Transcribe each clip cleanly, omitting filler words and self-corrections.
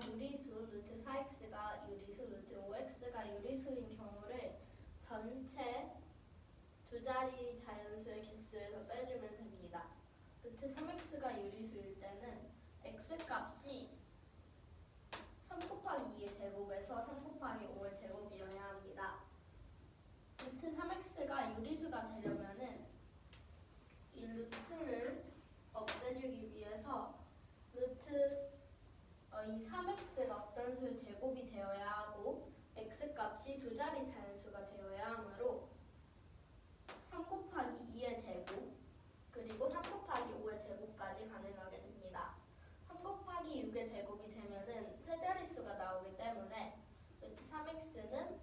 유리수, 루트 4x가 유리수, 루트 5x가 유리수인 경우를 전체 두 자리 자연수의 개수에서 빼주면 됩니다. 루트 3x가 유리수일 때는 x값이 3 곱하기 2의 제곱에서 3 곱하기 5의 제곱이어야 합니다. 루트 3x가 유리수가 되려면은 이 루트를 없애주기 위해서 이 3x가 어떤 수의 제곱이 되어야 하고 x값이 두 자리 자연수가 되어야 하므로 3 곱하기 2의 제곱 그리고 3 곱하기 5의 제곱까지 가능하게 됩니다. 3 곱하기 6의 제곱이 되면은 세 자릿수가 나오기 때문에 루트 3x는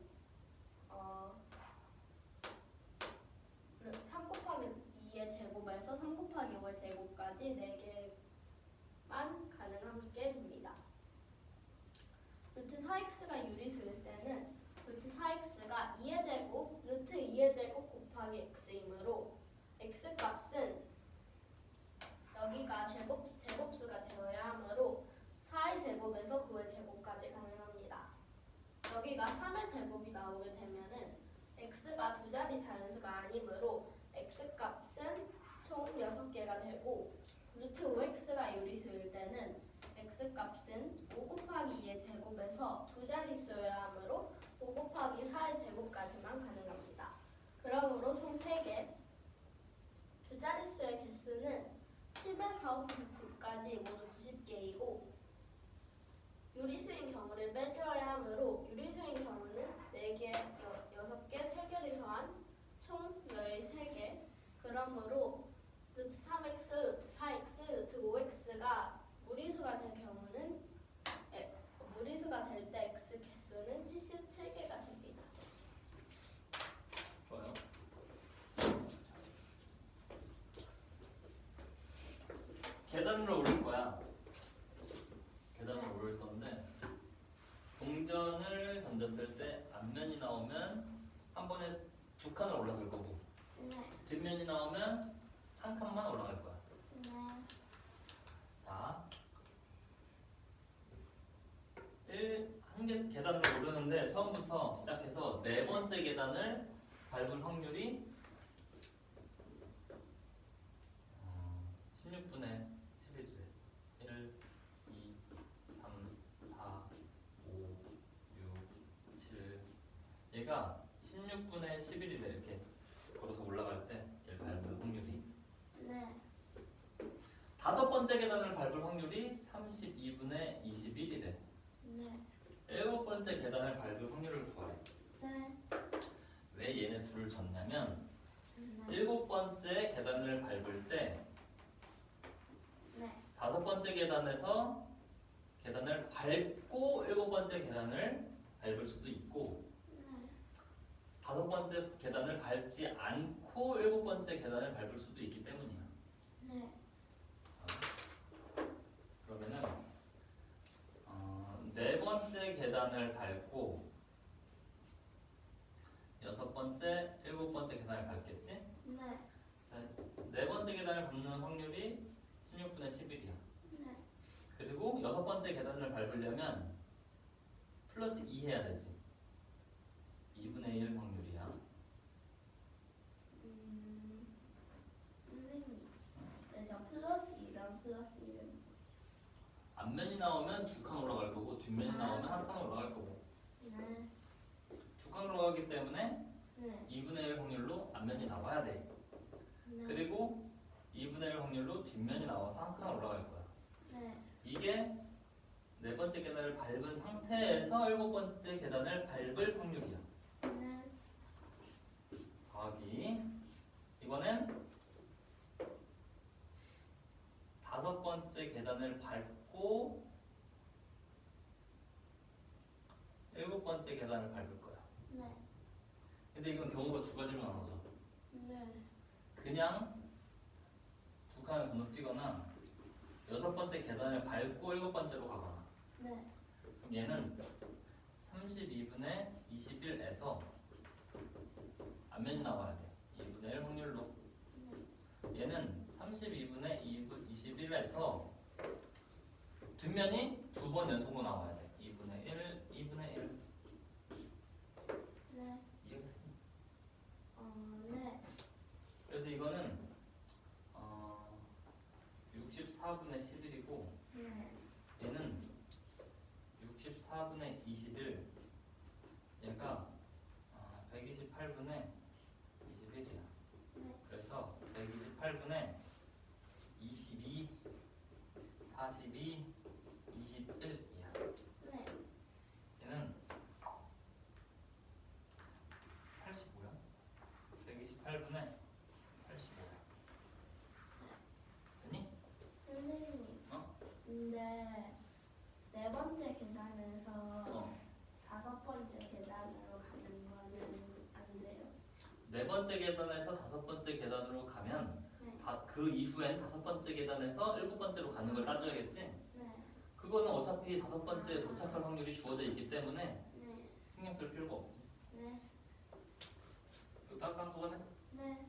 3 곱하기 2의 제곱에서 3 곱하기 5의 제곱까지 4개만 가능하게 됩니다. 루트 4x가 유리수일 때는 루트 4x가 2의 제곱, 루트 2의 제곱 곱하기 x이므로 x값은 여기가 제곱수가 되어야 하므로 4의 제곱에서 9의 제곱까지 가능합니다. 여기가 3의 제곱이 나오게 되면은 x가 두 자리 자연수가 아니므로 x값은 총 6개가 되고 루트 5x가 유리수일 때는 x값은 5 곱하기 2의 제곱에서 두 자릿수여야 하므로 5 곱하기 4의 제곱까지만 가능합니다. 그러므로 총 3개, 두 자릿수의 개수는 10에서 9까지 모두 90개이고 유리수인 경우를 빼주어야 하므로 유리수인 경우는 4개, 6개, 3개를 더한 총 13개. 그러므로 루트 3x, 루트 4x, 루트 5x가 무리수가 될 경우는 무리수가 될 때 x 개수는 77개가 됩니다. 좋아요. 계단으로 오를 거야. 계단으로 오를 건데 동전을 던졌을 때 앞면이 나오면 한 번에 2칸을 올라설 거고 뒷면이 나오면 한 칸만 올라갈 거야. 자, 한 개 계단으로 오르는데 처음부터 시작해서 네 번째 계단을 밟을 확률이 16분의 11이래. 1, 2, 3, 4, 5, 6, 7. 얘가 16분의 11이래. 이렇게 걸어서 올라갈 때 얘를 밟을 확률이. 네. 다섯 번째 계단을 밟을 확률이 32분의 21이래. 네. 일곱 번째 계단을 밟을 확률을 구하래. 네. 왜 얘네 둘을 졌냐면 네. 일곱 번째 계단을 밟을 때 네. 다섯 번째 계단에서 계단을 밟고 일곱 번째 계단을 밟을 수도 있고 다섯 번째 계단을 밟지 않고 일곱 번째 계단을 밟을 수도 있기 때문이야. 네. 그러면은 네 번째 계단을 밟고 여섯 번째, 일곱 번째 계단을 밟겠지? 네. 자, 네 번째 계단을 밟는 확률이 16분의 11이야. 네. 그리고 여섯 번째 계단을 밟으려면 플러스 2 해야 되지. 2분의 1 확률이야. 선생님. 네, 저 플러스 2랑 플러스 1은 앞면이 나오면 2칸 올라갈 거고 뒷면이 나오면 한 칸 올라갈 거고. 네. 2칸 올라가기 때문에 네. 2분의 1 확률로 앞면이 나와야 돼. 네. 그리고 2분의 1 확률로 뒷면이 나와서 한 칸 올라갈 거야. 네. 이게 네 번째 계단을 밟은 상태에서 일곱 번째 계단을 밟을 확률이야. 네. 더하기 이번엔 다섯 번째 계단을 밟고 일곱 번째 계단을 밟을 거야. 네. 근데 이건 경우가 두 가지로 나눠져. 네. 그냥 두 칸을 건너뛰거나 여섯 번째 계단을 밟고 일곱 번째로 가거나. 네. 그럼 얘는 32분의 21에서 앞면이 나와야 돼. 2분의 1 확률로. 얘는 32분의 21에서 뒷면이 두 번 연속으로 나와야 돼. 2분의 1, 2분의 1. 네. 이해가 되니? 네. 그래서 이거는 64분의 11이고 네. 얘는 64분의 21. 얘가 128분의 21이야. 네. 그래서 128분의 22, 42, 21이야. 네. 얘는 85야. 128분의 85야. 됐니? 선생님. 어? 근데 네 번째 계단에서 어. 다섯 번째 계단으로 가는 거는 안 돼요. 네 번째 계단에서 다섯 번째 계단으로 가면 네. 그 이후엔 다섯 번째 계단에서 일곱 번째로 가는 걸 따져야겠지? 네. 그거는 어차피 다섯 번째에 도착할 확률이 주어져 있기 때문에 네. 신경 쓸 필요가 없지. 네. 이거 딱 한꺼번에 네.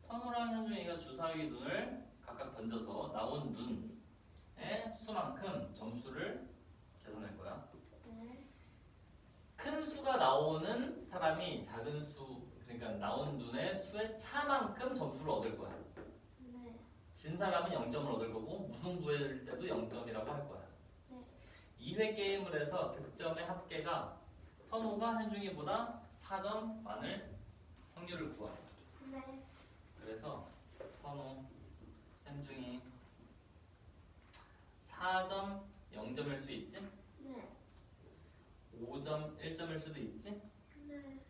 선우랑 현중이가 주사위 눈을 각각 던져서 나온 눈의 수만큼 점수를 계산할 거야. 네. 큰 수가 나오는 사람이 작은 수, 그러니까 나온 눈의 수의 차만큼 점수를 얻을 거야. 네. 진 사람은 0점을 얻을 거고 무승부일 때도 0점이라고 할 거야. 네. 2회 게임을 해서 득점의 합계가 선우가 현중이보다 4점 많을 확률을 구해. 네. 그래서 선우, 현중이 4점 0점일 수 있지? 네. 5점 1점일 수도 있지? 네.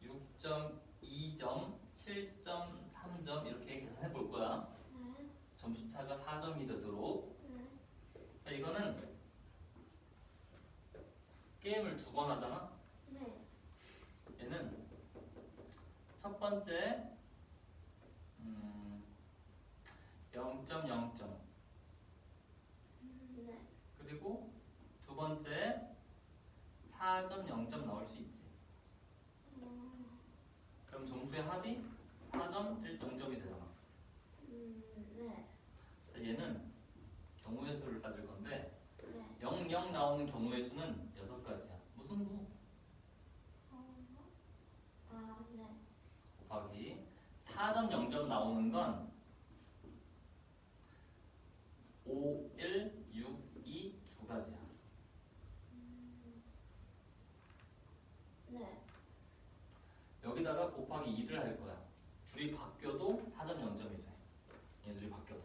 6점 2점 7점 3점 이렇게 계산해 볼 거야. 네. 점수 차가 4점이 되도록. 네. 자, 이거는 게임을 두 번 하잖아. 네. 얘는 첫 번째 0.0점 네. 그리고 두 번째 4.0점 나올 수 있지. 그럼 점수의 합이 4.0점이 되잖아. 네. 자, 얘는 경우의 수를 따질 건데 네. 0, 0 나오는 경우의 수는 6가지야. 무승부 네. 곱하기 4.0점 나오는 건 5, 1, 6, 2 두 가지야. 네. 여기다가 곱하기 2를 할 거야. 둘이 바뀌어도 4.0점이 돼. 얘 둘이 바뀌어도.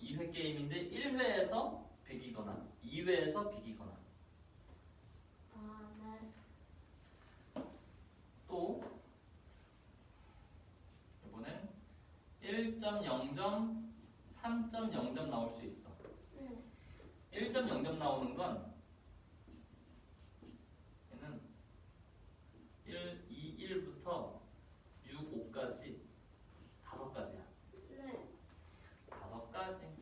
2회 게임인데 1회에서 비기거나 2회에서 비기거나 네. 또 이번엔 1.0점, 3.0점 나올 수 있어. 네. 1.0점 나오는 건 얘는 1, 2, 1부터 6, 5까지 5가지야. 네. 5가지.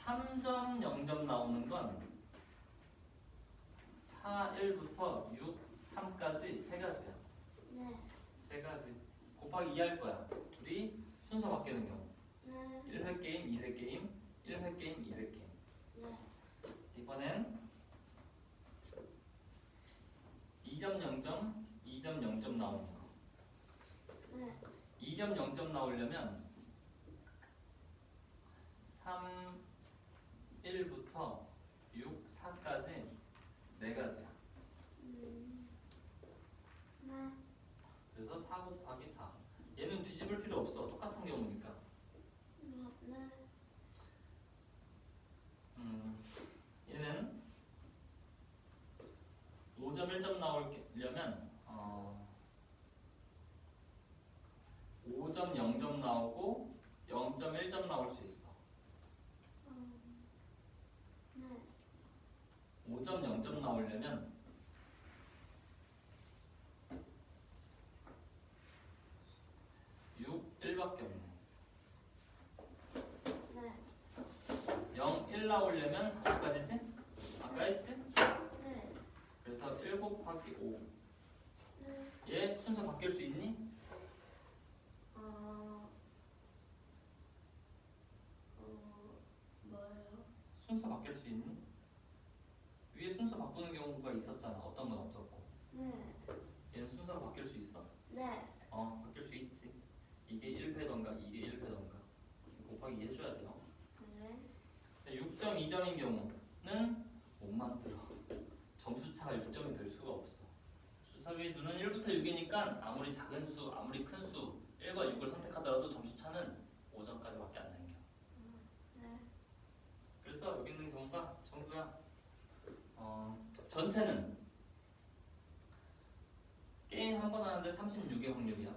3.0점 나오는 건 4, 1부터 6, 3까지 3가지야. 네. 3가지. 곱하기 2 할 거야. 둘이 순서 바뀌는 경우. 네. 1회 게임, 2회 게임, 1회 게임, 2회 게임. 네. 이번엔 2.0점, 2.0점 나오는 거. 네. 2.0점 나오려면 3, 1부터 6, 4까지 4가지야. 네. 그래서 4 곱하기 4. 얘는 뒤집을 필요 없어. 똑같은 경우니까. 네. 얘는 5.1점 나오려면 5.0점 나오고 0.1점 나올 수 있어. 네. 5.0점 나오려면 6, 1밖에 없네. 네. 0, 1 나오려면 5가지지? 아까 했지? 네. 그래서 1 곱하기 5. 네. 얘 순서 바뀔 수 있니? 순서 바뀔 수 있니? 위에 순서 바꾸는 경우가 있었잖아. 어떤 건 없었고. 네. 얘는 순서가 바뀔 수 있어? 네. 바뀔 수 있지. 이게 1패던가 이게 1패던가 곱하기 2 해줘야 돼요. 네. 6.2점인 경우는 못 만들어. 점수차가 6점이 될 수가 없어. 주사위의 눈은 1부터 6이니까 아무리 작은 수, 아무리 큰 수, 1과 6을 선택하더라도 점수차는 5점까지밖에 안 생겨. 네. 그래서 여기 있는 경우가 전부야. 전체는 게임 한 번 하는데 36의 확률이야.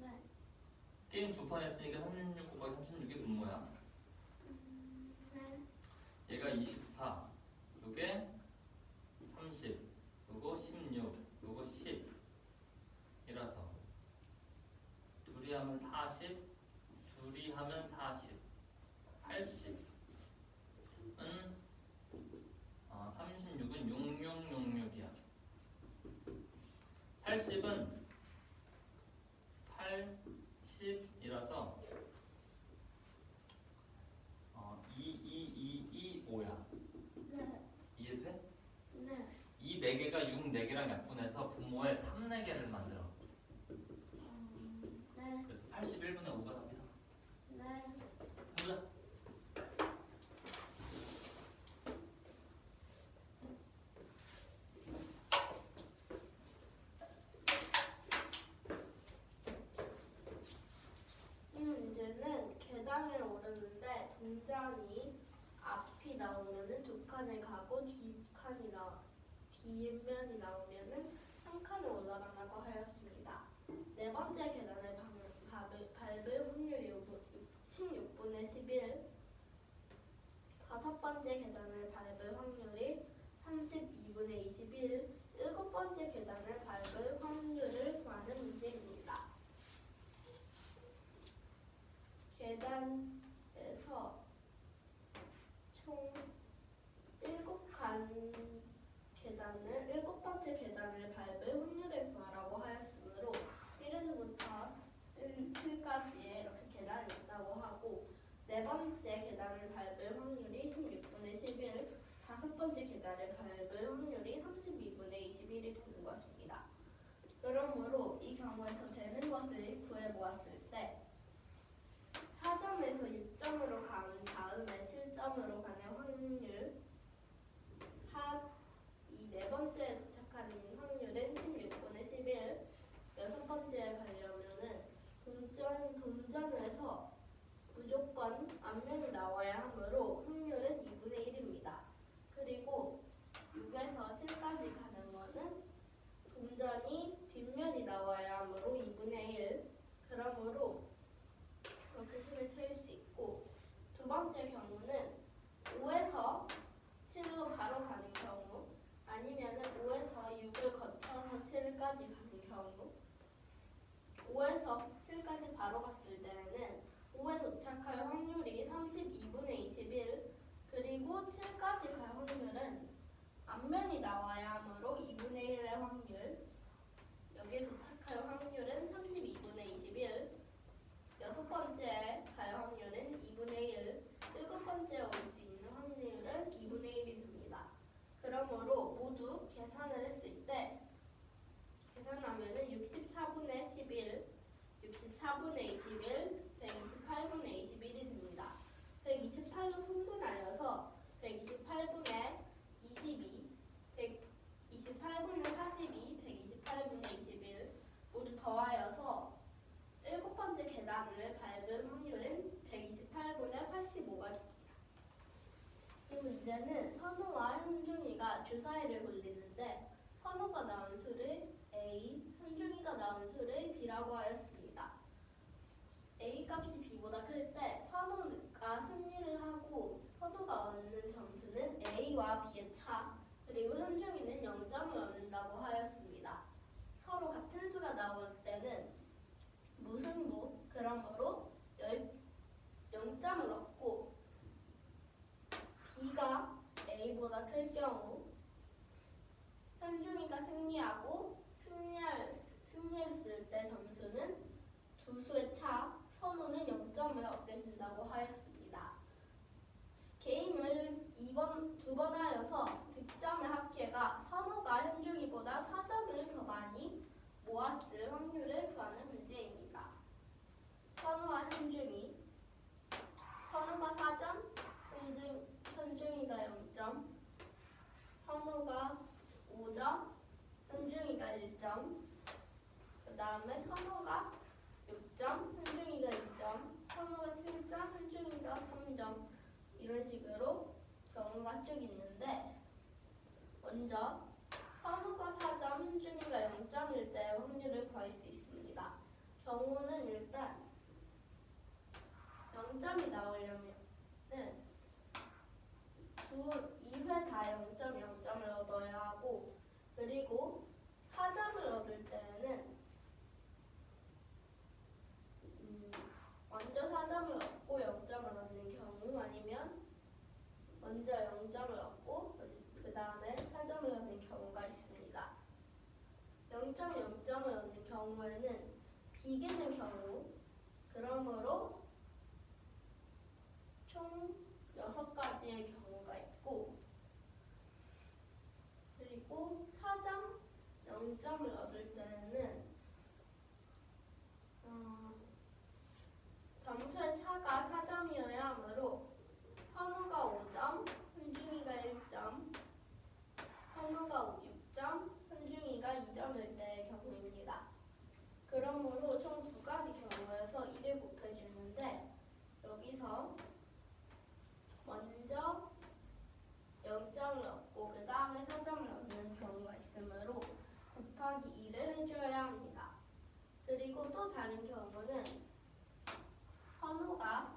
네. 게임 두 판 했으니까 36 곱하기 36이 분모야. 네. 얘가 24, 요게 30, 요거 16, 요거 10 이라서 둘이 하면 40, 둘이 하면 40, 80은 36은 6666이야. 80은 80이라서 2225야. 네. 이해돼? 네. 이 4개가 6 4개랑 약분해서 분모에 3 4개를 만들어. 네. 그래서 81분의 5가 답이다. 네. 해보자. 이 문제는 계단을 오르는데 동전이 앞이 나오면은 두 칸을 가고 뒷면이 나오면은 한 칸을 올라간다고 하였습니다. 네 번째 계단을 밟을 확률이 16분의 11, 다섯 번째 계단을 밟을 확률이 32분의 21, 일곱 번째 계단을 밟을 확률을 구하는 문제입니다. 계단에서 총 7칸 계단을 7번째 계단을 밟을 확률을 구하라고 하였으므로 1에서부터 7까지에 이렇게 계단이 있다고 하고 네 번째 계단을 밟을 확률이 16분의 11, 다섯 번째 계단을 밟을 확률이 32분의 21이 되는 것입니다. 그러므로 이 경우에서 되는 것을 구해보았을 때 4점에서 6점으로 간 다음에 7점으로 가는 확률, 이 네 번째에 도착하는 확률은 16분의 11, 여섯 번째에 가려면은 동전에서 무조건 앞면이 나와야 하므로 확률은 2분의 1입니다. 그리고 6에서 7까지 가는 거는 동전이 뒷면이 나와야 하므로 2분의 1. 그러므로 그렇게 식을 채울 수 있고, 두 번째 경우는 5에서 7로 바로 가는 경우, 아니면 5에서 6을 거쳐서 7까지 가는 경우, 5에서 7까지 바로 갔을 때에는 5에 도착할 확률이 32분의 21, 그리고 7까지 갈 확률은 앞면이 나와야 하므로 2분의 1의 확률, 여기에 도착할 확률은 32분의 21, 여섯 번째 갈 확률은 2분의 1, 일곱 번째 올 수 있는 확률은 2분의 1이 됩니다. 그러므로 모두 계산을 했을 때 계산하면은 64분의 11, 64분의 21, 128분의 21이 됩니다. 128로 통분하여서 128분의 22, 128분의 42, 128분의 21 모두 더하여서 일곱 번째 계단을 밟은 확률은 128분의 85가 됩니다. 이 문제는 선우와 현중이가 주사위를 굴리는데 선우가 나온 수를 A, 현중이가 나온 수를 B라고 하였습니다. A 값이 B보다 클 때 선우가 승리를 하고 선우가 얻는 점수는 A와 B의 차, 그리고 현중이는 0점을 얻는다고 하였습니다. 서로 같은 수가 나올 때는 무승부, 그러므로 0점을 얻고 B가 A보다 클 경우 현중이가 승리하고 승리했을 때 점수는 두 수의 차, 선우는 0점을 얻게 된다고 하였습니다. 게임을 두 번 하여서 득점의 합계가 선호가 현중이보다 4점을 더 많이 모았을 확률을 구하는 문제입니다. 선호와 현중이 선호가 4점, 현중이가 0점, 선호가 5점, 현중이가 1점, 그 다음에 선호가 6점, 현중이가 2점, 선호가 7점, 현중이가 3점 이런 식으로 경우가 쭉 있는데 먼저 선호가 4점, 현중이가 0점일 때 확률을 구할 수 있습니다. 경우는 일단 0점이 나오려면 2회 다 0점, 0점을 얻어야 하고 그리고 4점을 얻을 때는 먼저 4점을 얻고 0점을 얻는 경우 아니면 먼저 0점을 얻고 그 다음에 4점을 얻는 경우가 있습니다. 0점, 0점을 얻는 경우에는 비기는 경우 그러므로 총 6가지의 경우가 있고 그리고 4점, 0점을 얻을 때는 점수의 차가 4점이어야 하므로 선호가 5점, 현중이가 1점, 선호가 6점, 현중이가 2점일 때의 경우입니다. 그러므로 총 2가지 경우에서 1을 곱해주는데 여기서 먼저 0점을 얻고 그 다음에 4점을 얻는 경우가 있으므로 곱하기 2를 해줘야 합니다. 그리고 또 다른 경우는 선호가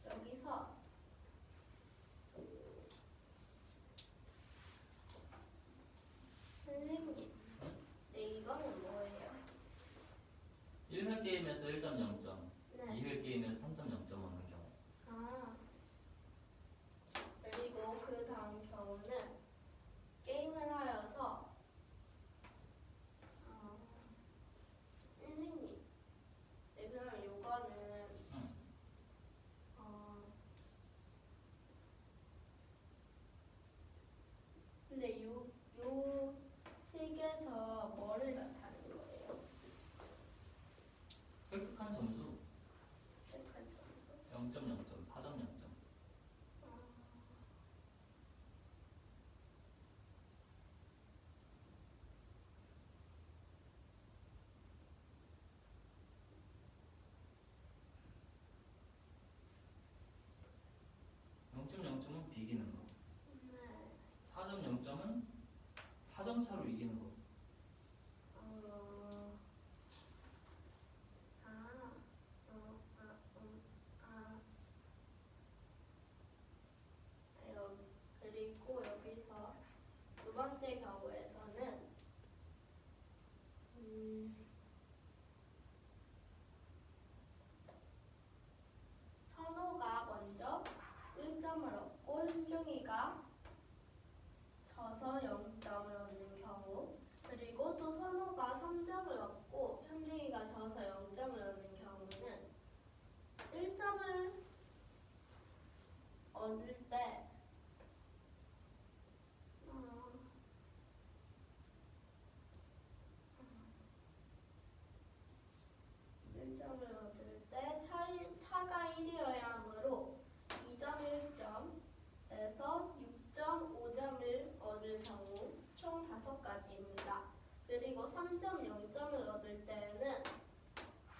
여기서 선생님, 네 이거는 뭐예요? 1회 게임에서 1점 0점, 네. 2회 게임에서 3점 0점 얻는 경우. 아 그리고 그 다음 경우는 게임을 하여서 선생님, 네 그럼 요거는 근데 요 식에서 뭐를 나타내는 거예요? 획득한 점수 획득한 점수? 0점 0점, 4점 0점. 영점 0점은 비기는 거. 네. 4점 0점은 4점 차로 이기는 거. 그리고 여기서 두 번째 경우에서는 선호가 먼저 1점을 얻고 현중이가 져서 0점을 얻는 경우 그리고 또 선호가 3점을 얻고 현중이가 져서 0점을 얻는 경우는 1점을 얻을 때 1점을 얻을 때 차가 1이어야 하므로 2점 1점에서 6점 5점을 얻을 경우 총 5가지입니다. 그리고 3점 0점을 얻을 때는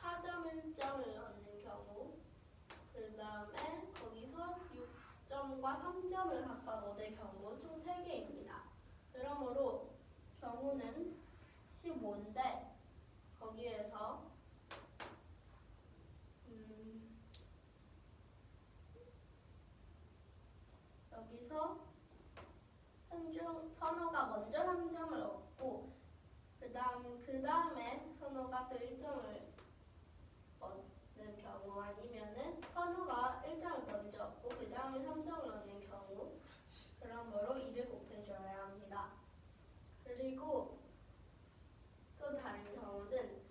4점 1점을 얻는 경우 그 다음에 거기서 6점과 3점을 각각 얻을 경우 총 3개입니다. 그러므로 경우는 15인데 거기에서 여기서 선호가 먼저 3점을 얻고 그 다음에 선호가 또 1점을 얻는 경우 아니면은 선호가 1점을 먼저 얻고 그 다음에 3점을 얻는 경우 그러므로 2를 곱해줘야 합니다. 그리고 또 다른 경우는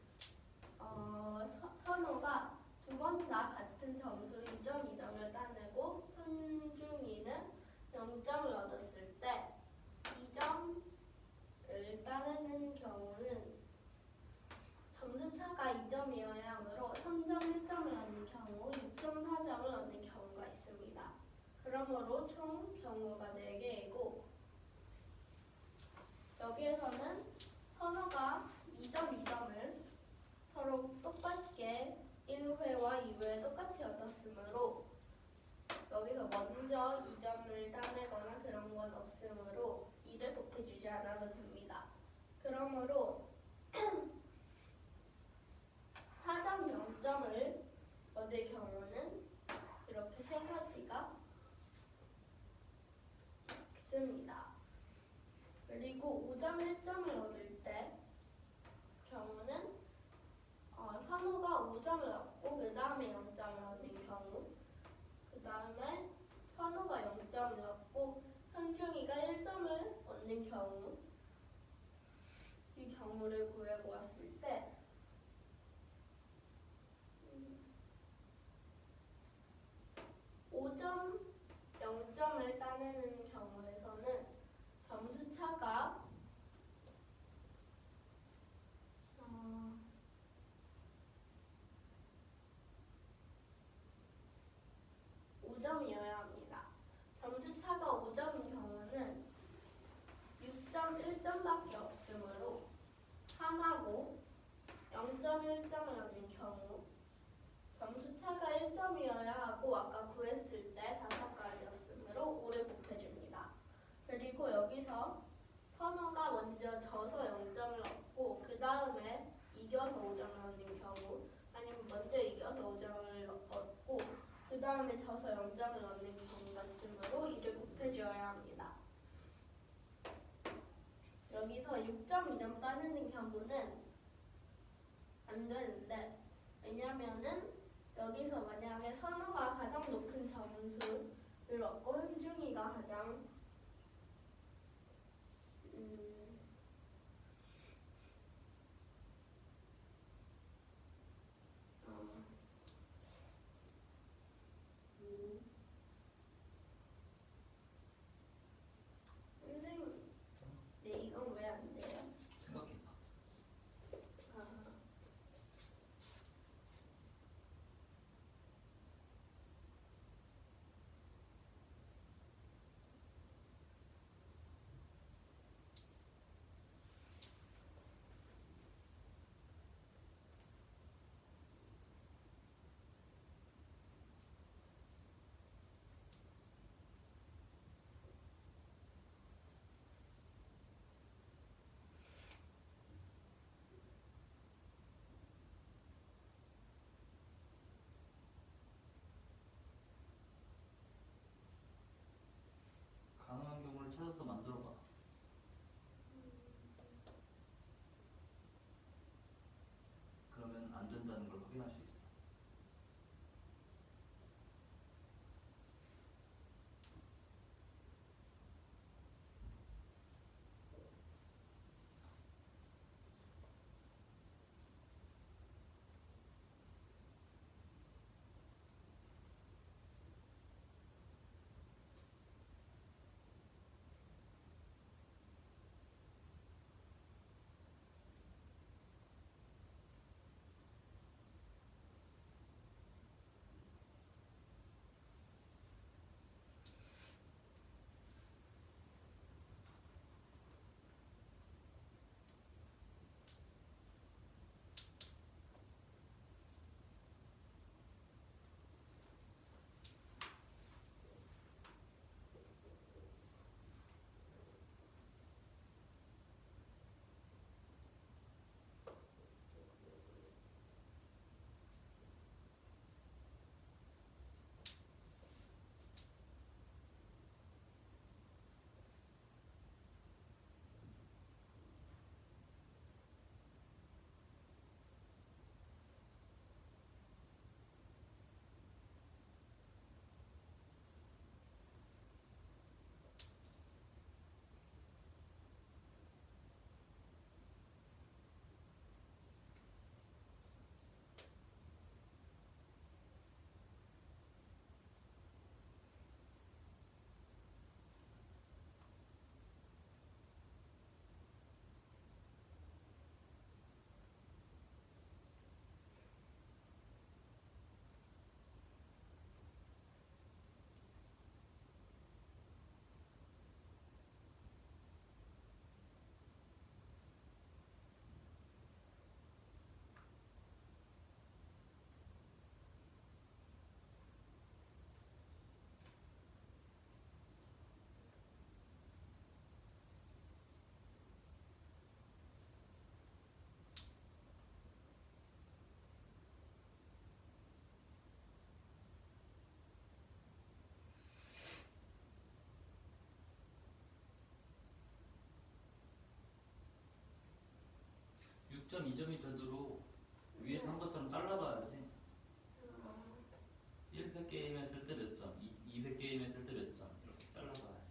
2점이어야 하므로 3점 1점을 얻는 경우 6점 4점을 얻는 경우가 있습니다. 그러므로 총 경우가 4개이고 여기에서는 선호가 2점 2점을 서로 똑같게 1회와 2회에 똑같이 얻었으므로 여기서 먼저 2점을 따내거나 그런 건 없으므로 2를 곱해주지 않아도 됩니다. 그러므로 4점 0점을 얻을 경우는 이렇게 세 가지가 있습니다. 그리고 5점 1점을 얻을 때 경우는 선우가 5점을 얻고 그 다음에 0점을 얻는 경우, 그 다음에 선우가 0점을 얻고 현중이가 1점을 얻는 경우, 이 경우를 구해보았을 때 5점 0점을 따내는 경우에서는 점수 차가 5점이어야 합니다. 점수 차가 5점인 경우는 6점 1점밖에 없으므로 하나고 0.1점을 얻는 경우 점수 차가 1점이어야 하고 아까 구했을 때 5가지였으므로 5를 곱해줍니다. 그리고 여기서 선호가 먼저 져서 0점을 얻고 그 다음에 이겨서 5점을 얻는 경우, 아니면 먼저 이겨서 5점을 얻고 그 다음에 져서 0점을 얻는 경우가 있으므로 2를 곱해줘야 합니다. 여기서 6점 2점 따내는 경우는 안 되는데, 왜냐면은 여기서 만약에 선우가 가장 높은 점수를 얻고 현중이가 가장 선생님, 네, 이건 왜 안 돼요? 생각해봐. 아, 가능한 경우를 찾아서 만들어봐. 그러면 안 된다는 걸 확인할 수 있어. 6.2점이 되도록 위에서 한 것처럼 잘라봐야지. 1회 게임 했을 때 몇 점, 2회 게임 했을 때 몇 점, 이렇게 잘라봐야지.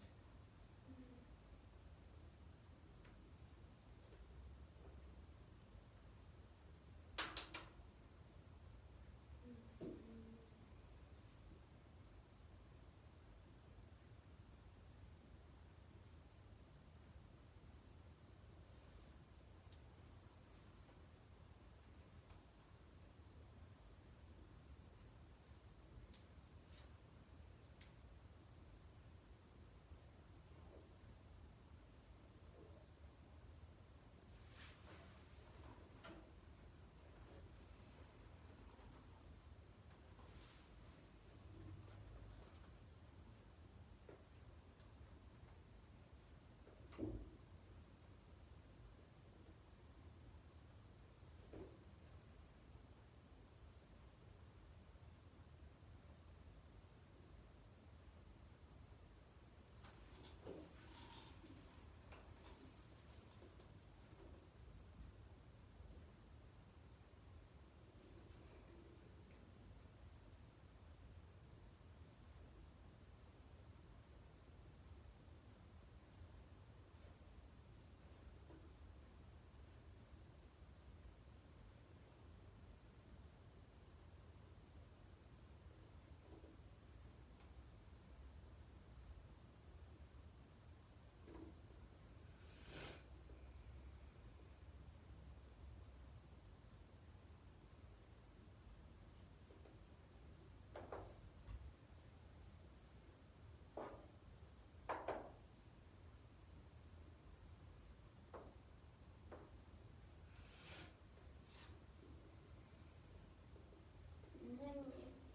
선생님,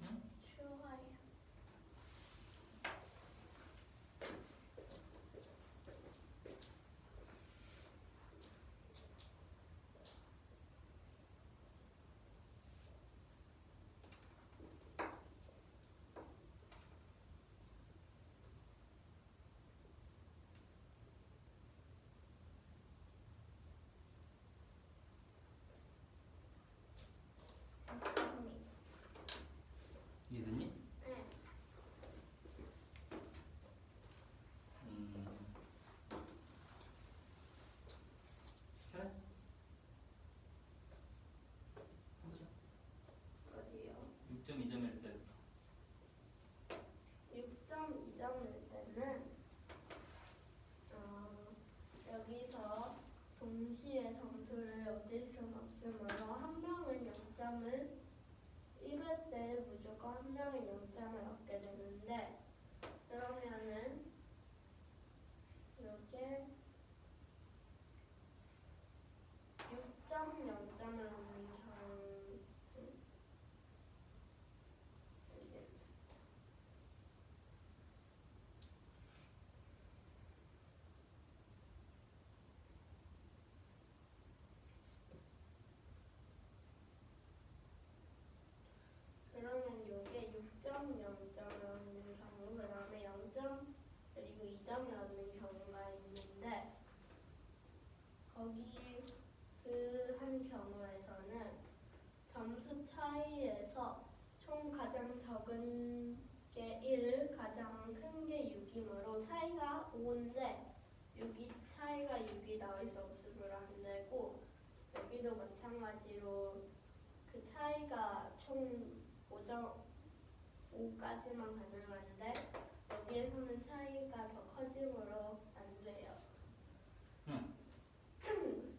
응? 추워요. 선생님. 이해됐니? 네. 그래? 해보자. 어디요? 6.2점일 때. 6.2점일 때는 여기서 동시에 점수를 얻을 수는 없으므로 한 명은 0점을 1회 때 무조건 한 명은 0점을 얻게 되는데 그러면은 이렇게 6.0점을 얻는 경우 그러면 이게 6.0점을 얻는 경우, 그 다음에 0점 그리고 2점을 얻는 경우가 있는데 거기 그 한 경우에서는 점수 차이에서 총 가장 적은 게 1, 가장 큰 게 6이므로 차이가 5인데 6이 차이가 6이 나올 수 없으므로 안 되고 여기도 마찬가지로 그 차이가 총 5까지만 가능한데 여기에서는 차이가 더 커지므로 안 돼요.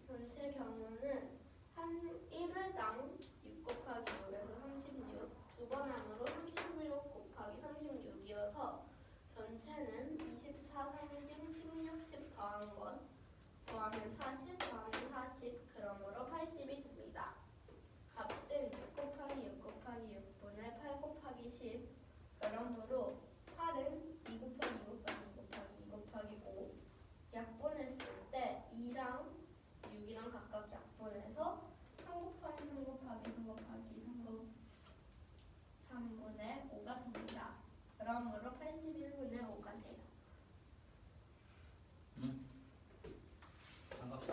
전체 경우는 한 1회당 6 곱하기 6에서 36, 두 번 함으로 36 곱하기 36이어서 전체는 24, 30, 16, 10 더한 것 더하면 40, 더하면 40, 그러므로 80이 됩니다. 값은 6 곱하기 6 곱하기 6분의 8 곱하기 10, 그러므로 8은 2 곱하기 2 곱하기 2 곱하기 2 곱하기 5 약분했을 때 2랑 6이랑 각각 약분해서 3 곱하기 3 곱하기 3 곱하기 3분의 5가 됩니다. 그러므로 81분의 5가 돼요. 반갑다.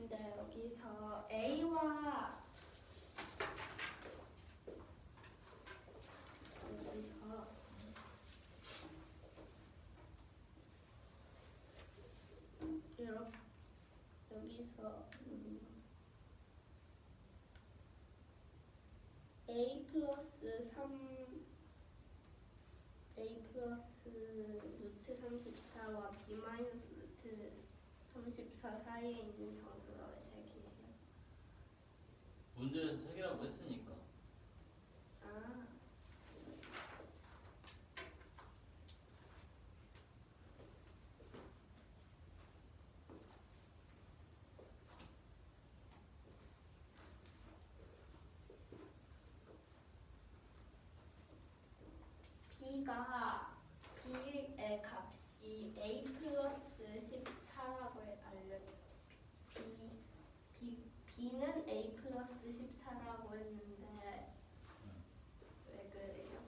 근데 여기서 A와 여기서 이렇게 여기서 A 플러스 3 A 플러스 루트 34와 B 마이너스 루트 34 사이에 있는 정수가 왜 3개예요? 문제에서 3개라고 했으니까. 아, B의 값이 A 플러스 14라고 B는 A 플러스 14라고 했는데 왜 그래요?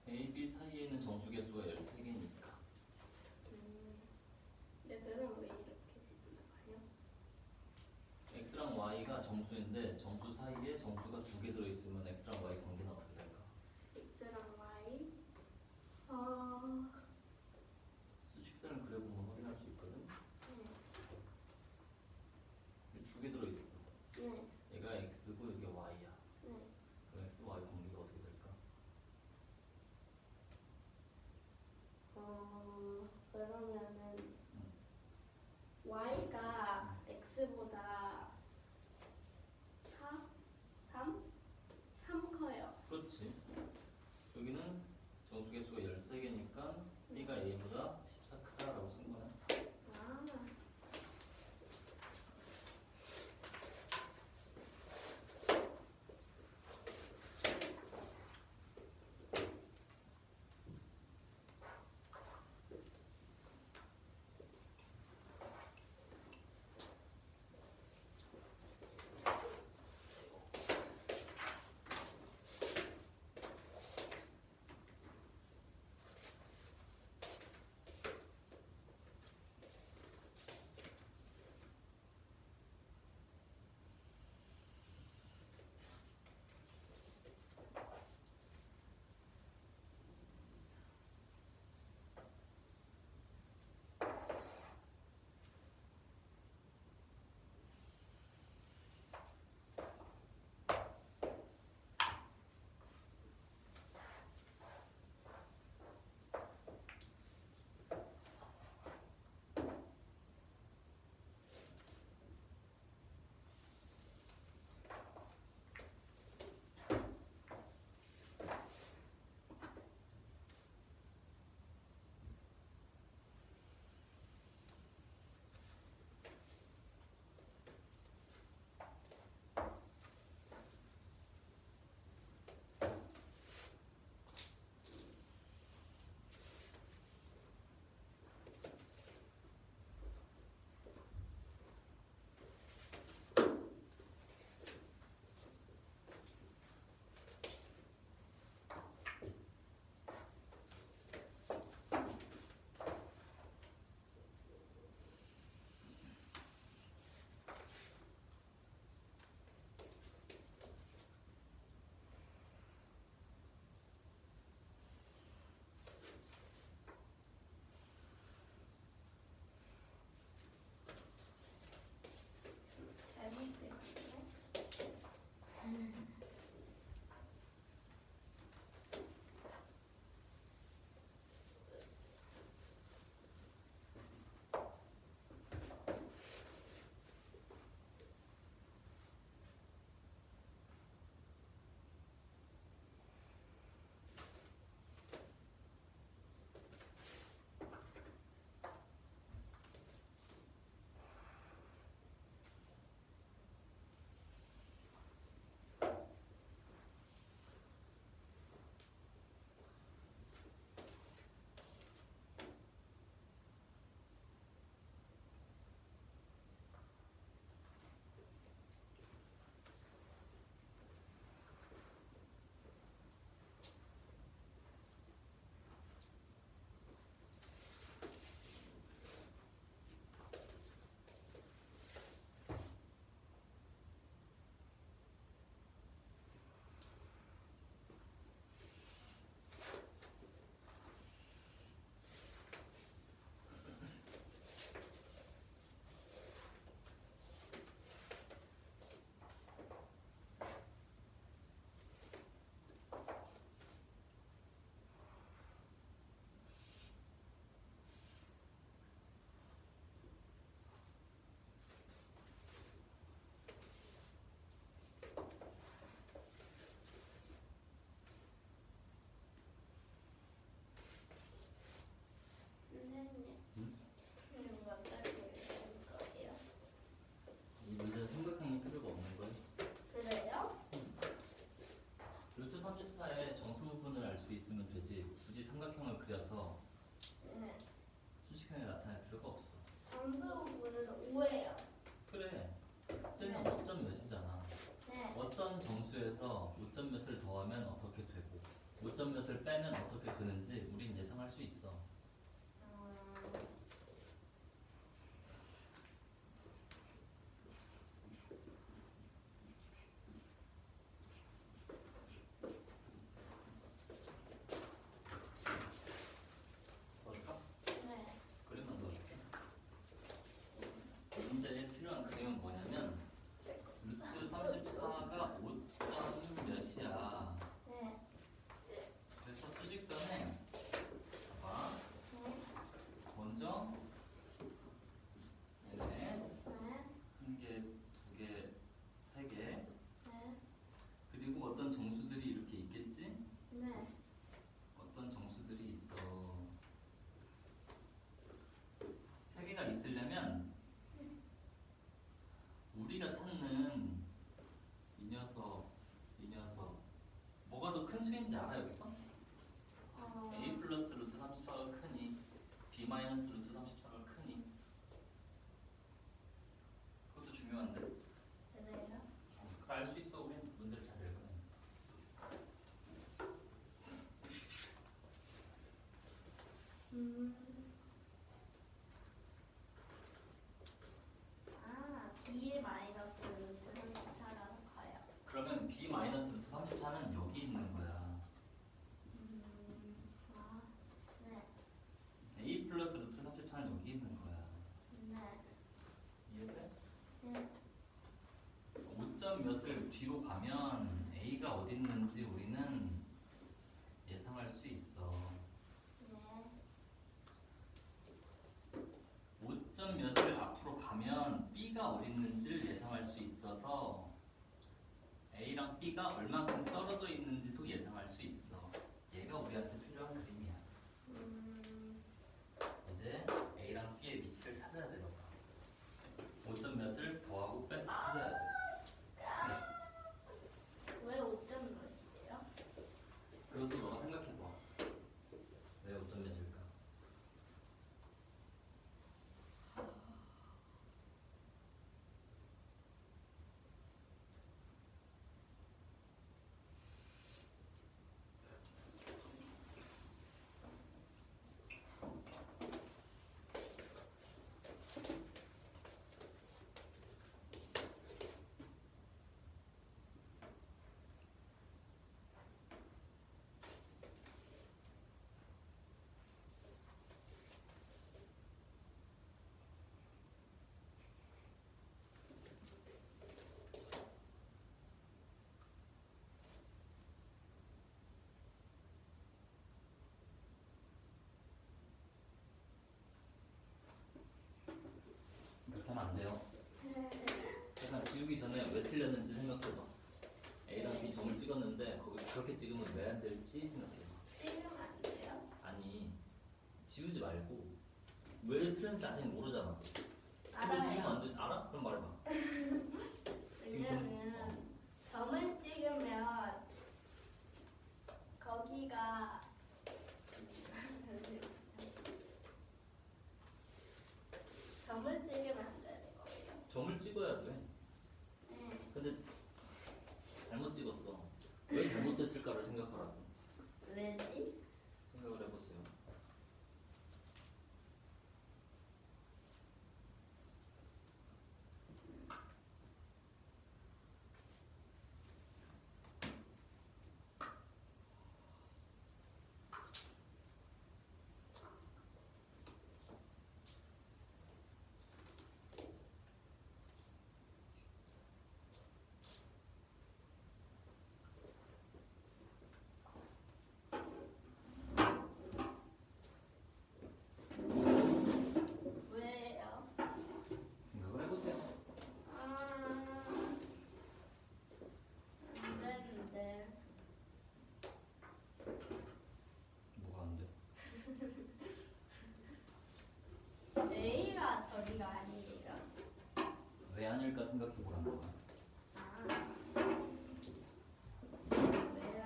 A, B 사이에 있는 정수 개수가 13개니까. 얘들은 왜 이렇게 나와요? X랑 Y가 정수인데 정수 사이에 정수가 2개 들어있으면 X랑 Y 관계는 어떻게 될까? X랑 Y 수직선을 그려보면 확인할 수 있거든. 2개 들어있어. 네, 얘가 X고 이게 Y야. 네. 그럼 X, Y 관계가 어떻게 될까? 그러면은 Y가 X보다 3 커요. 그렇지. 여기는 정수 개수가 13개니까 B가 A보다 14 크다라고 쓴 거야. 아, 그려서 네. 순식간에 나타낼 필요가 없어. 정수분은 5예요. 그래. 쟤는 5점 몇이잖아. 네. 어떤 정수에서 5점 몇을 더하면 어떻게 되고 5점 몇을 빼면 어떻게 되는지 우린 예상할 수 있어. 넣어줄까? 네. 그림만 넣어줄게. 문제에 필요한 그림은 뭐냐면 루트 34가 5점 몇이야. 네. 그래서 수직선에 봐봐. 네. 먼저 얘네 네. 한 개, 두 개, 세 개. 네. 그리고 어떤 정수들이 이렇게 있겠지? 네. 어떤 정수들이 있어. 세 개가 있으려면 우리가 찾는 이 녀석 뭐가 더 큰 수인지 알아 여기서? a 플러스 루트 34가 크니 b 마이너스 루트 34가 크니 그것도 중요한데. 그래요? 그걸 알 수 있어. 우린 문제를 잘 읽어야 돼. B 마이너스 루트 34가 커요. 그러면 b 마이너스 루트 34는 여기 있는 거야. 네. a 플러스 루트 34는 여기 있는 거야. 네. 이해돼? 네. 5점 몇을 뒤로 가면 a가 어디 있는지 우리는 예상할 수 있어. 네. 5점 몇을 앞으로 가면 b가 어디 있는지를 예상할 수 있어서 a랑 b가 얼만큼 떨어져 있는지도 예상할 수 있어. 얘가 우리한테 필요한 그림이야. 이제 a랑 b의 위치를 찾아야 돼. 너가 5점 몇을 더하고 빼서 찾아야 돼. 왜 5점 몇이에요? 그것도 너가 생각해봐. 왜 5점 몇일까? 그렇게 하면 안 돼요. 약간 지우기 전에 왜 틀렸는지 생각해봐. A랑 B 점을 찍었는데 거기 그렇게 찍으면 왜 안 될지 생각해봐. 찍으면 안 돼요? 아니 지우지 말고 왜 틀렸는지 아직 모르잖아. 근데 지우면 알아요. 안 돼. 알아? 그럼 말해봐. 지금 왜냐면 점을 찍으면 거기가 점을 찍으면 안 되는 거예요. 점을 찍어야 돼. 네. 근데 잘못 찍었어. 왜 잘못됐을까를 생각하라고. 왜지? 생각을 해보세요. 왜요? 생각을 해보세요. 안 되는데. 뭐가 안 돼? A가 저기가 아니에요. 왜 아닐까 생각해보라는 거야. 왜요?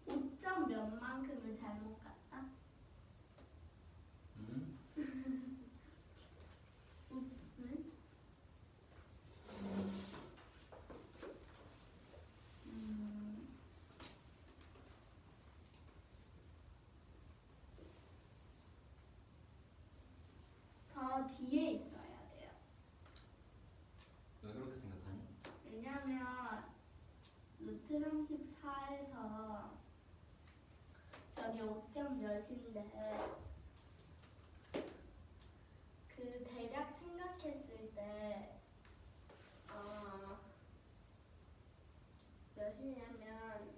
5점 몇만큼을 잘못 갔다? 음. 네? 더 뒤에 있어야 돼요. 왜 그렇게 생각하니? 왜냐면 루트 34에서 저기 5점 몇인데 그 대략 생각했을 때 몇이냐면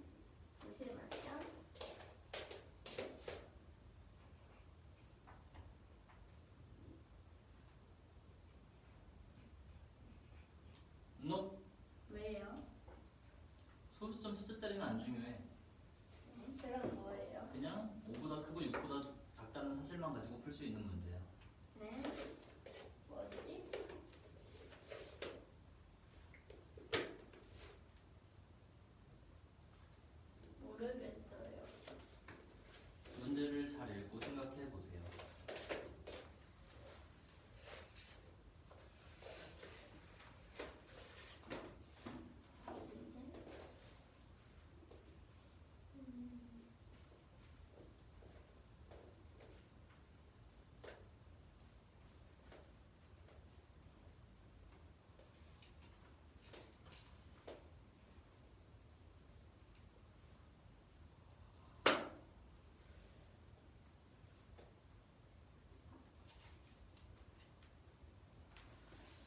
잠시만요. 노. 왜요? 소수점 숫자리는 안 중요해. 그럼 뭐예요? 그냥 5보다 크고 6보다 작다는 사실만 가지고 풀 수 있는 문제야. 네? 뭐지? 모르겠어요. 문제를 잘 읽고 생각해 보세요.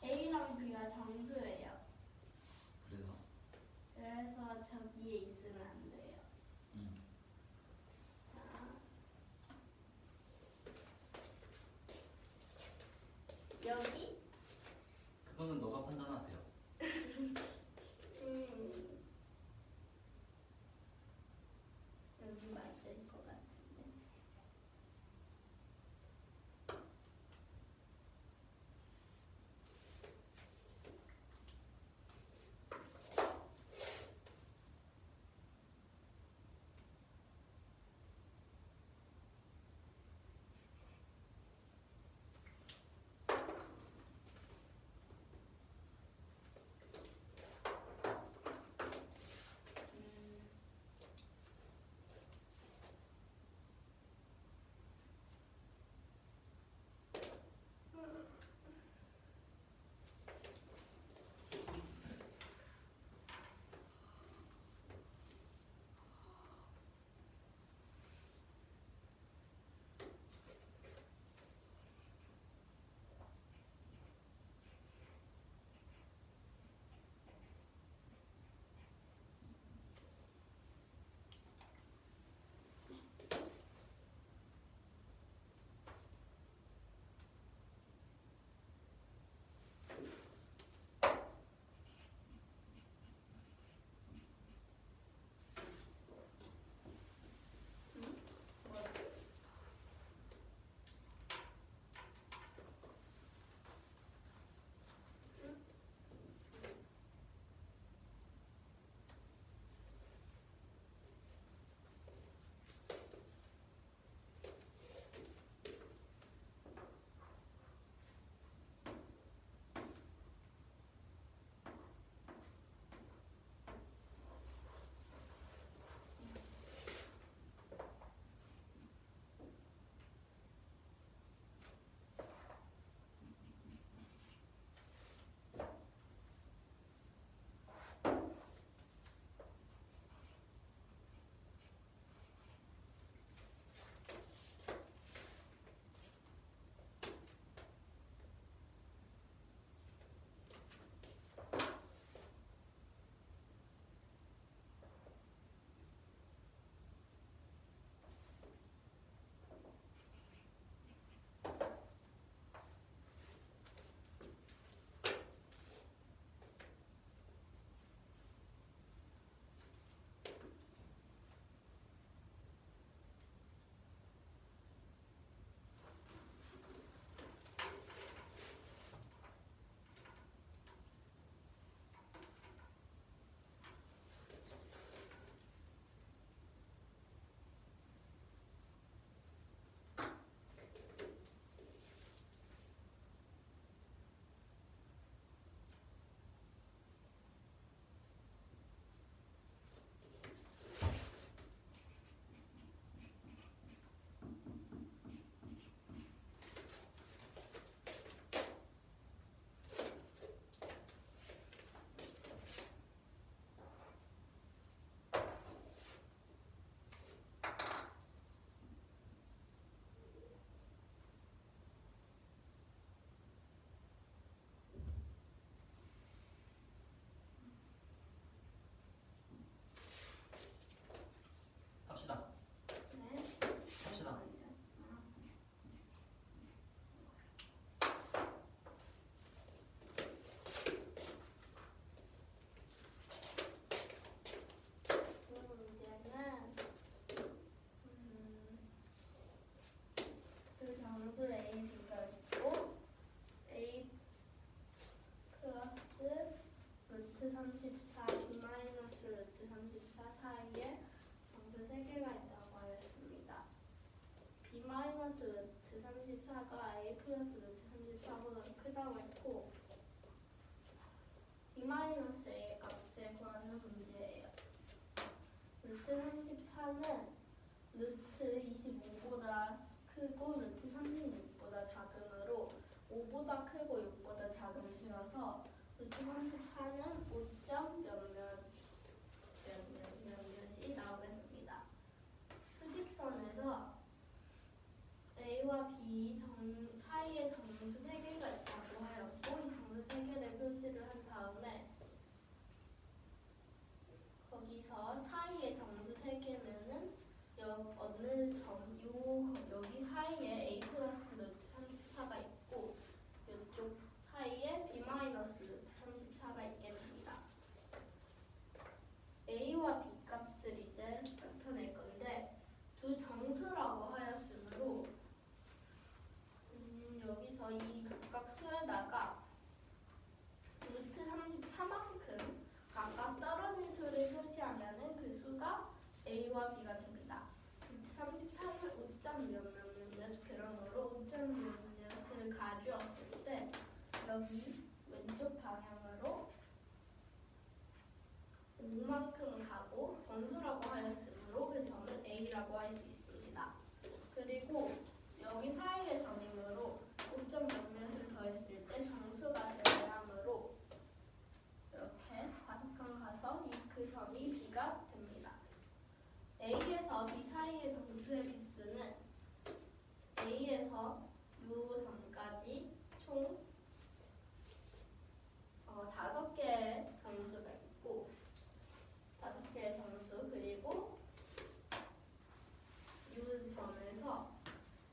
A랑 B가 정수예요. 그래서 그래서 저기에 있으면 안 돼요. 자, 여기? 그거는 너가 판단하세요. 여기 맞을 것 같은데. 34, B 마이너스 루트 34 사이에 정수 3개가 있다고 하였습니다. B 마이너스 루트 34가 A 플러스 루트 34보다 크다고 했고 B 마이너스 A 값을 구하는 문제예요. 루트 34는 루트 25보다 크고 루트 36보다 작으므로 5보다 크고 6보다 작은 수여서 루트 34는 5점 몇몇이 나오게 됩니다. 수직선에서 A와 B 사이에 정수 3개가 있다고 하였고 이 정수 3개를 표시를 한 다음에 거기서 사이의 정수 3개면은 여기 사이에 A 플러스 루트 34가 있고 이쪽 사이에 B 마이너스 루트 34가 있게 됩니다. A와 B 값을 이제 나타낼 건데 두 정수라고 하였으므로 여기서 이 각각 수에다가 루트 34만큼 각각 떨어진 수를 표시하면은 그 수가 A와 B가 됩니다. 루트 34는 5점 몇몇 그러므로 5점 몇몇을 가주었을 때 여기 왼쪽 방향으로 5만큼 가고 정수라고 하였으므로 그 점을 A라고 할 수 있습니다. 그리고 여기 사이의 점이므로 5점 몇몇을 더했을 때 정수가 되어야 하므로 이렇게 5칸 가서 그 점이 B가 됩니다. A에서 B 사이의 정수의 개수는 A에서 요 점까지 총 5개의 정수가 있고 5개의 정수 그리고 이 점에서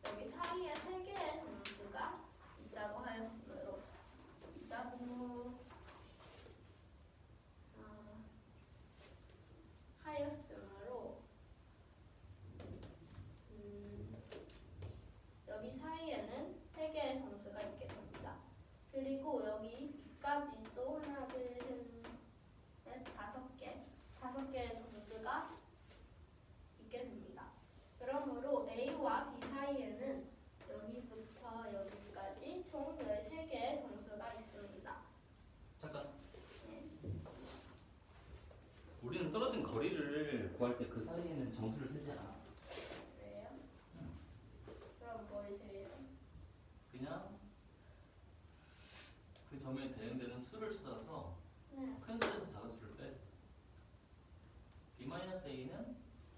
여기 사이에 3개의 정수가 있다고 하였으므로 여기 사이에는 3개의 정수가 있게 됩니다. 그리고 여기 B까지 또 하나, 둘, 셋, 5개의 정수가 있게 됩니다. 그러므로 A와 B 사이에는 여기부터 여기까지 총 13개의 정수가 있습니다. 잠깐. 네. 우리는 떨어진 거리를 구할 때 그 사이에는 정수를 세지 않아. 그래요? 응. 그럼 뭘 세요? 그냥 그 점에 대응되는 수를 찾아서 네. 큰 수에서 작은 수를 빼지. B-A는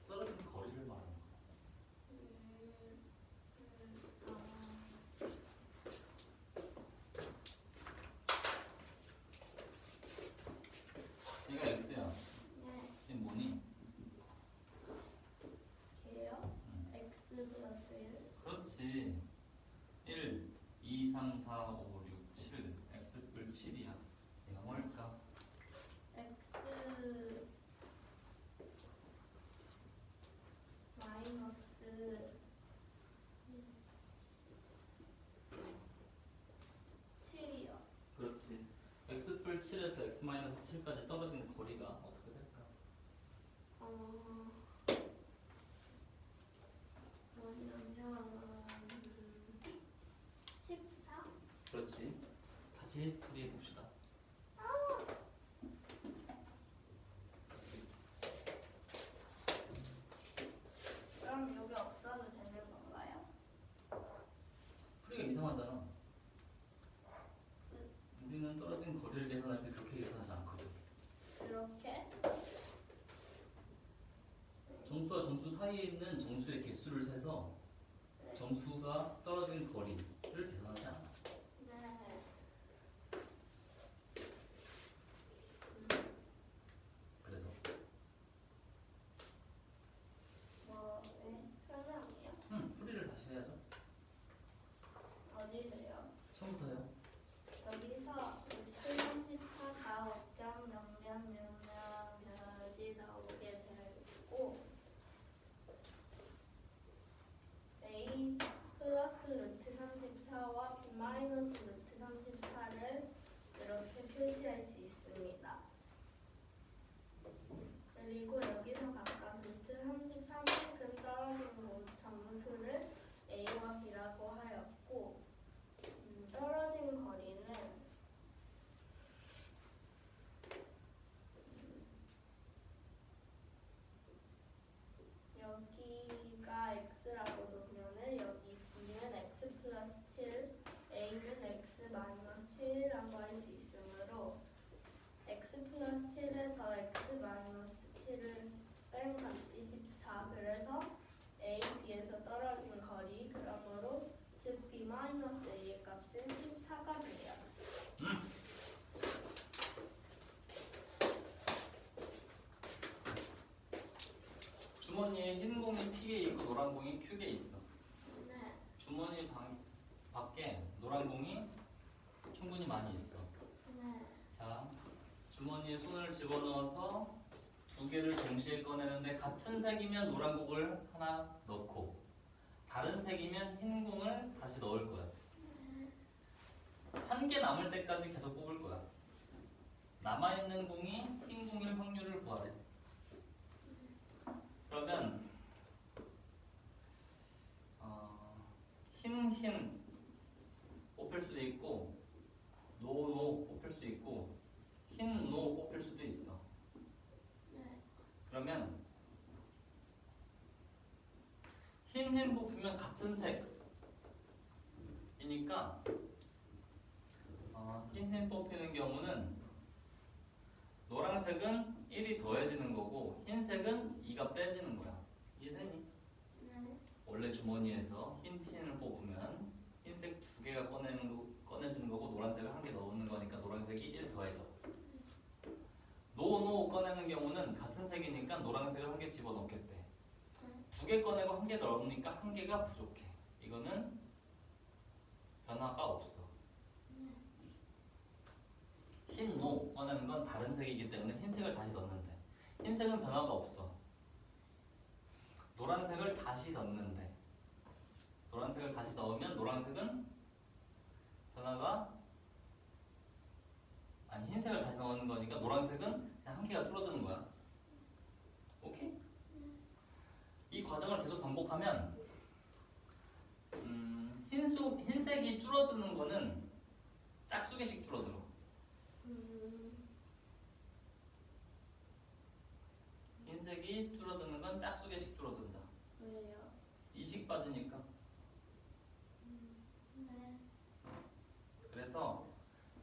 떨어진 거리를 말하는 거야. 얘가 X야. 네. 얘 뭐니? 걔요? X 플러스 1. 그렇지. 1, 2, 3, 4, 5, 6, 7. X뿔 7이야. 얘가 뭘까? X 마이너스 7이요. 그렇지. X뿔 7에서 X-7까지 떨어진 거리가 어떻게 될까? 뭐냐면 14? 그렇지. 다시 풀이해 봅시다. 그럼 여기 없어도 되는 건가요? 풀이가 이상하잖아. 우리는 떨어진 거리를 계산할 때 그렇게 계산하지 않거든. 이렇게? 정수와 정수 사이에 있는 정수의 개수를 세서 정수가 떨어진 거리를 계산하지 않아. 네. 그래서 네? 설명이요? 풀이를 다시 해야죠. 어디세요? 처음부터요. 여기서 루트 34가 5점 몇몇몇몇이 나오게 되고 A 플러스 루트 34와 B 마이너스 루트 34를 이렇게 표시할 수 있습니다. 그리고 여기서 각각 루트 33만큼 떨어진 곳 점수를 A와 B라고 하였고 떨어진 거리는 여기가 x라고 놓으면은 여기 b는 x 플러스 7, a는 x 마이너스 7이라고 할 수 있으므로 x 플러스 7에서 x 마이너스 7을 뺀 값이 14. 그래서 a, b에서 떨어진 거리 그러므로 즉 b 마이너스 a의 값은 14가 돼요. 주머니에 흰 공이 P에 있고 노란 공이 Q에 있어. 네. 주머니 밖에 노란 공이 충분히 많이 있어. 네. 자, 주머니에 손을 집어넣어서 두 개를 동시에 꺼내는데 같은 색이면 노란 공을 하나 넣고 다른 색이면 흰 공을 다시 넣을 거야. 한 개 남을 때까지 계속 뽑을 거야. 남아있는 공이 흰 공일 확률을 구하래. 그러면 흰 뽑힐 수도 있고 노 뽑힐 수도 있고 흰 노 뽑힐 수도 있어. 네. 그러면 흰 뽑히면 같은 색이니까 흰 뽑히는 경우는 노란색은 1이 더해지는 거고 흰색은 2가 빼지는 거야. 이해되니? 네. 원래 주머니에서 흰을 뽑으면 흰색 두 개가 꺼내지는 거고 노란색을 한 개 넣는 거니까 노란색이 1 더해져. 노 꺼내는 경우는 같은 색이니까 노란색을 한 개 집어넣겠대. 두 개 꺼내고 한 개 넣으니까 한 개가 부족해. 이거는 변화가 없어. 흰, 노 꺼내는 건 다른 색이기 때문에 흰색을 다시 넣는데 흰색은 변화가 없어. 노란색을 다시 넣는데 노란색을 다시 넣으면 노란색은 변화가 아니 흰색을 다시 넣는 거니까 노란색은 그냥 한 개가 줄어드는 거야. 오케이? 이 과정을 계속 반복하면 흰색이 줄어드는 거는 짝수개씩 줄어들어. 흰색이 줄어드는 건 짝수개씩 줄어든다. 왜요? 2씩 빠지니까. 네. 그래서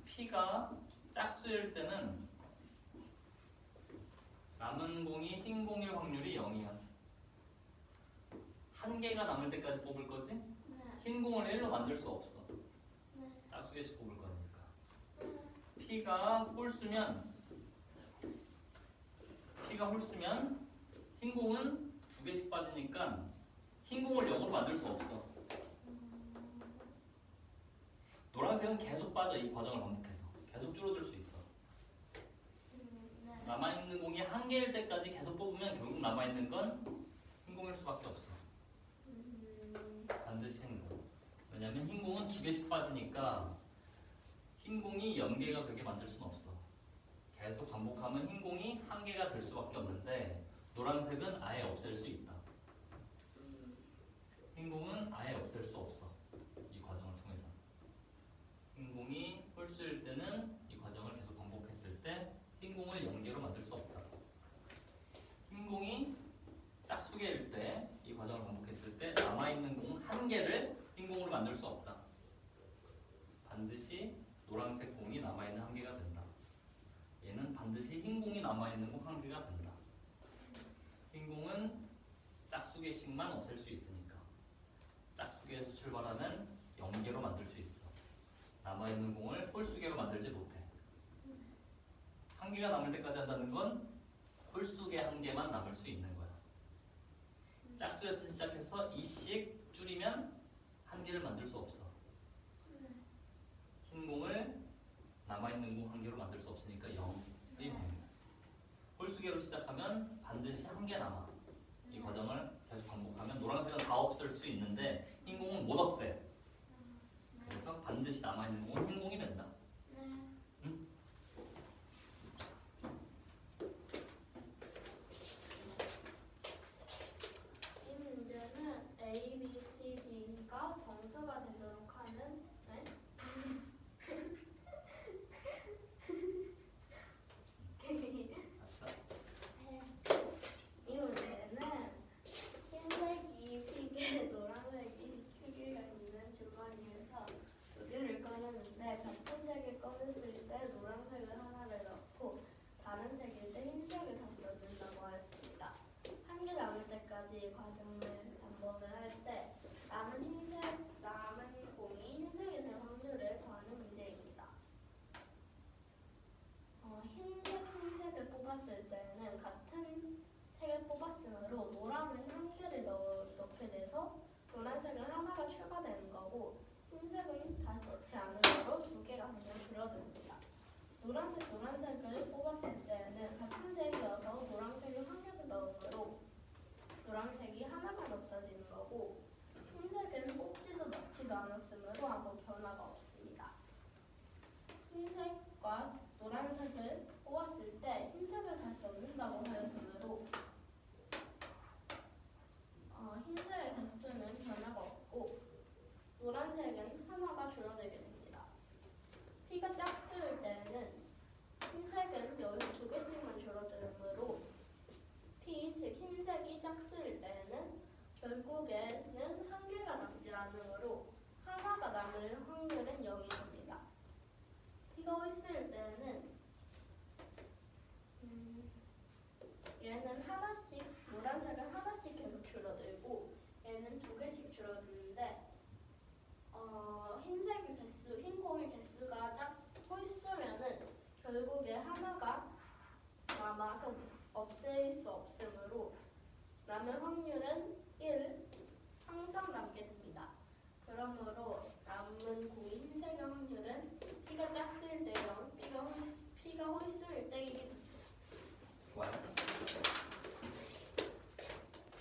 P가 짝수일 때는 남은 공이 흰 공일 확률이 0이야. 한 개가 남을 때까지 뽑을 거지? 네. 흰 공을 1로 만들 수 없어. 네. 짝수개씩 뽑을 거니까. P가 홀수면 흰 공은 두 개씩 빠지니까 흰 공을 0으로 만들 수 없어. 노란색은 계속 빠져. 이 과정을 반복해서 계속 줄어들 수 있어. 네. 남아있는 공이 한 개일 때까지 계속 뽑으면 결국 남아있는 건 흰 공일 수밖에 없어. 반드시 흰 공. 왜냐면 흰 공은 두 개씩 빠지니까 흰 공이 0개가 되게 만들 수는 없어. 계속 반복하면 흰 공이 한 개가 될 수밖에 없는데 노란색은 아예 없앨 수 있다. 흰 공은 아예 없앨 수 없어. 이 과정을 통해서. 흰 공이 홀수일 때는 이 과정을 계속 반복했을 때 흰 공을 0개로 만들 수 없다. 흰 공이 짝수개일 때 이 과정을 반복했을 때 남아있는 공 한 개를 흰 공으로 만들 수 없다. 반드시 노란색 공이 남아있는 한 개가 된다. 얘는 반드시 흰 공이 남아있는 공 한 개가 된다. 흰 공은 짝수개씩만 없앨 수 있으니까 짝수개에서 출발하면 0개로 만들 수 있어. 남아있는 공을 홀수개로 만들지 못해. 한 개가 남을 때까지 한다는 건 홀수개 한 개만 남을 수 있는 거야. 짝수에서 시작해서 2씩 줄이면 한 개를 만들 수 없어. 흰 공을 남아있는 공 한 개로 만들 수 없으니까 0이 확률. 홀수개로 시작하면 반드시 한 개 남아. 이 과정을 계속 반복하면 노란색은 다 없앨 수 있는데 흰 공은 못 없애. 그래서 반드시 남아있는 공은 흰 공이 된다. 응? 뽑았을 때는 같은 색을 뽑았으므로 노란은 한 개를 넣게 돼서 노란색은 하나가 추가되는 거고 흰색은 다시 넣지 않으므로 두 개가 그냥 줄어듭니다. 노란색을 뽑았을 때는 같은 색이어서 노란색을 한 개를 넣으므로 노란색이 하나만 없어지는 거고 흰색은 뽑지도 넣지도 않았으므로 아무 변화가 없습니다. 흰색과 노란색을 뽑았을 때 흰색을 다시 넣는다고 하였으므로 흰색의 개수는 변화가 없고 노란색은 하나가 줄어들게 됩니다. P가 짝수일 때는 흰색은 여기서 두 개씩만 줄어들므로 P, 즉 흰색이 짝수일 때는 결국에는 한 개가 남지 않으므로 하나가 남을 확률은 0이 됩니다. P가 홀수일 때는 얘는 하나씩, 노란색은 하나씩 계속 줄어들고 얘는 두 개씩 줄어드는데 흰 공의 개수가 홀수면은 결국에 하나가 남아서 없앨 수 없으므로 남을 확률은 1, 항상 남게 됩니다. 그러므로 남은 공이 흰색의 확률은 P가 짝수일 때 0, P가 홀수일 때 1이 됩니다.